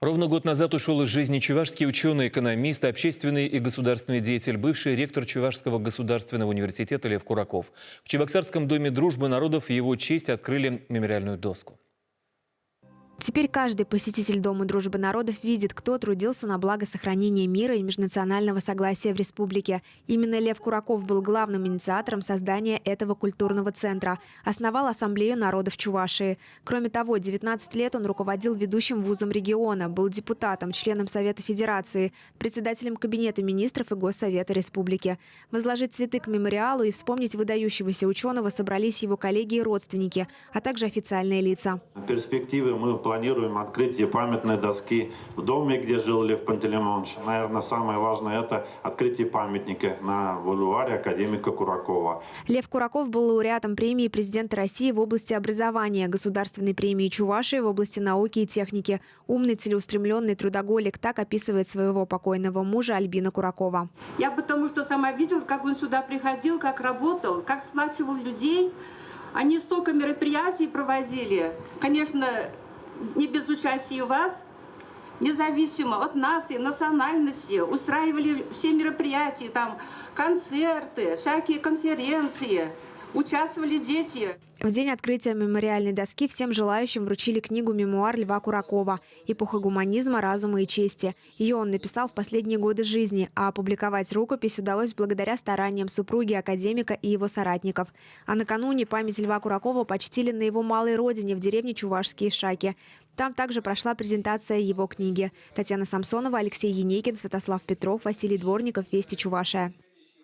Ровно год назад ушел из жизни чувашский ученый, экономист, общественный и государственный деятель, бывший ректор Чувашского государственного университета Лев Кураков. В Чебоксарском доме дружбы народов в его честь открыли мемориальную доску. Теперь каждый посетитель Дома дружбы народов видит, кто трудился на благо сохранения мира и межнационального согласия в республике. Именно Лев Кураков был главным инициатором создания этого культурного центра. Основал Ассамблею народов Чувашии. Кроме того, 19 лет он руководил ведущим вузом региона, был депутатом, членом Совета Федерации, председателем Кабинета министров и Госсовета республики. Возложить цветы к мемориалу и вспомнить выдающегося ученого собрались его коллеги и родственники, а также официальные лица. Перспективы мы планируем открытие памятной доски в доме, где жил Лев Пантелеймонович. Наверное, самое важное – это открытие памятника на бульваре академика Куракова. Лев Кураков был лауреатом премии президента России в области образования, государственной премии Чувашии в области науки и техники. Умный, целеустремленный трудоголик – так описывает своего покойного мужа Альбина Куракова. Я потому что сама видела, как он сюда приходил, как работал, как сплачивал людей. Они столько мероприятий проводили. Конечно, не без участия вас, независимо от нации, национальности, устраивали все мероприятия, там концерты, всякие конференции, участвовали дети. В день открытия мемориальной доски всем желающим вручили книгу «Мемуар Льва Куракова. Эпоха гуманизма, разума и чести». Ее он написал в последние годы жизни, а опубликовать рукопись удалось благодаря стараниям супруги академика и его соратников. А накануне память Льва Куракова почтили на его малой родине в деревне Чувашские Шаки. Там также прошла презентация его книги. Татьяна Самсонова, Алексей Енейкин, Святослав Петров, Василий Дворников, Вести Чувашия.